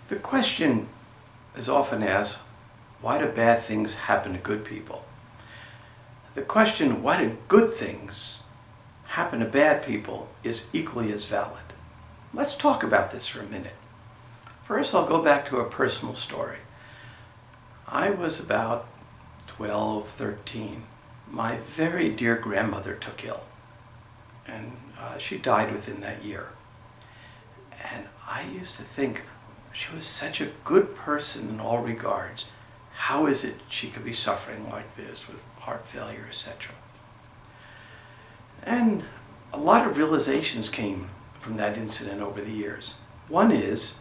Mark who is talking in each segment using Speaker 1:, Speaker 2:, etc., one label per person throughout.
Speaker 1: The question is often asked, why do bad things happen to good people? The question, why do good things happen to bad people, is equally as valid. Let's talk about this for a minute. First, I'll go back to a personal story. I was about 12, 13. My very dear grandmother took ill, and she died within that year. And I used to think, she was such a good person in all regards. How is it she could be suffering like this with heart failure, etc.? And a lot of realizations came from that incident over the years. One is,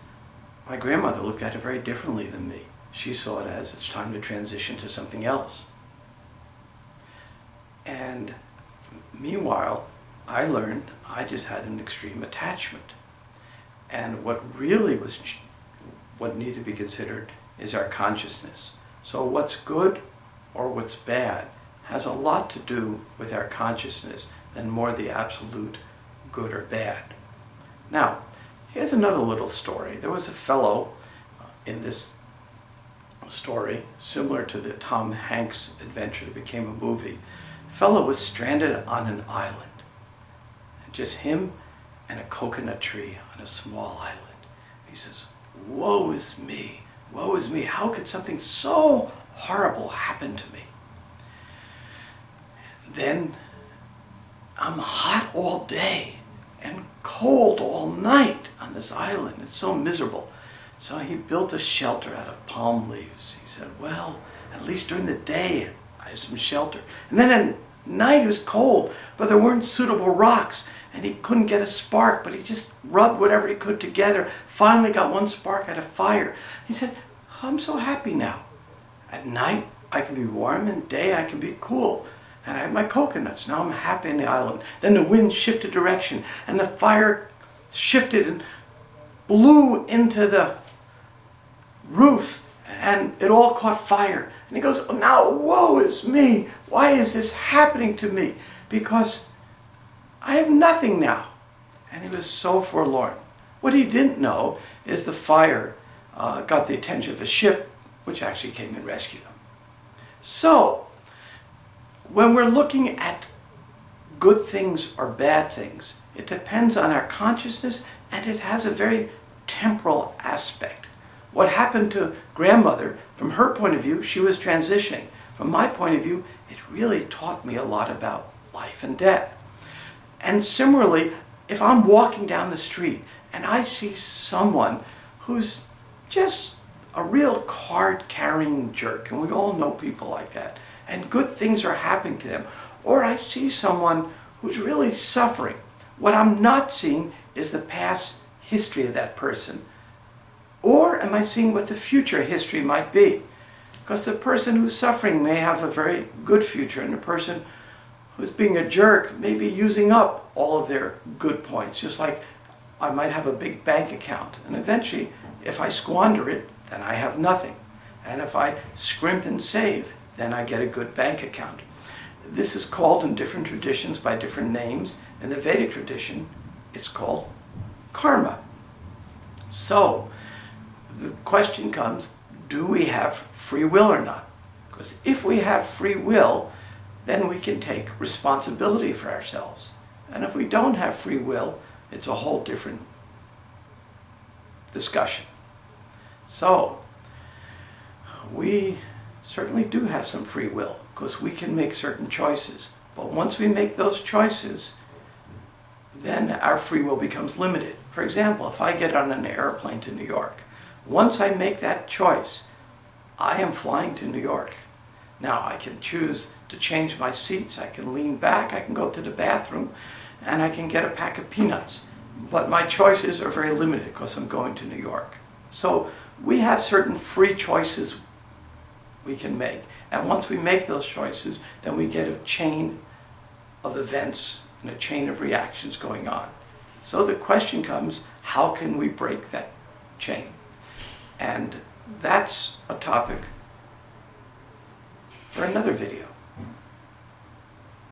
Speaker 1: my grandmother looked at it very differently than me. She saw it as it's time to transition to something else. And meanwhile, I learned I just had an extreme attachment. And what needed to be considered is our consciousness. So what's good or what's bad has a lot to do with our consciousness than more the absolute good or bad. Now, here's another little story. There was a fellow in this story, similar to the Tom Hanks adventure that became a movie. The fellow was stranded on an island. Just him and a coconut tree on a small island. He says, woe is me, how could something so horrible happen to me? Then I'm hot all day and cold all night on this island. It's so miserable. So he built a shelter out of palm leaves. He said, well, at least during the day I have some shelter. And then at night it was cold, but there weren't suitable rocks, and he couldn't get a spark, but he just rubbed whatever he could together. Finally got one spark out of fire. He said, I'm so happy now. At night I can be warm, and day I can be cool. And I have my coconuts. Now I'm happy on the island. Then the wind shifted direction, and the fire shifted and blew into the roof, and it all caught fire. And he goes, oh, now woe is me. Why is this happening to me? Because I have nothing now. And he was so forlorn. What he didn't know is the fire got the attention of a ship, which actually came and rescued him. So, when we're looking at good things or bad things, it depends on our consciousness, and it has a very temporal aspect. What happened to grandmother, from her point of view, she was transitioning. From my point of view, it really taught me a lot about life and death. And similarly, if I'm walking down the street and I see someone who's just a real card-carrying jerk, and we all know people like that, and good things are happening to them, or I see someone who's really suffering, what I'm not seeing is the past history of that person. Or am I seeing what the future history might be? Because the person who's suffering may have a very good future, and the person who's being a jerk may be using up all of their good points. Just like I might have a big bank account, and eventually, if I squander it, then I have nothing. And if I scrimp and save, then I get a good bank account. This is called in different traditions by different names. In the Vedic tradition, it's called karma. So, the question comes, do we have free will or not? Because if we have free will, then we can take responsibility for ourselves. And if we don't have free will, it's a whole different discussion. So, we certainly do have some free will, because we can make certain choices. But once we make those choices, then our free will becomes limited. For example, if I get on an airplane to New York, once I make that choice, I am flying to New York. Now I can choose to change my seats, I can lean back, I can go to the bathroom, and I can get a pack of peanuts. But my choices are very limited because I'm going to New York. So we have certain free choices we can make. And once we make those choices, then we get a chain of events and a chain of reactions going on. So the question comes, how can we break that chain? And that's a topic for another video.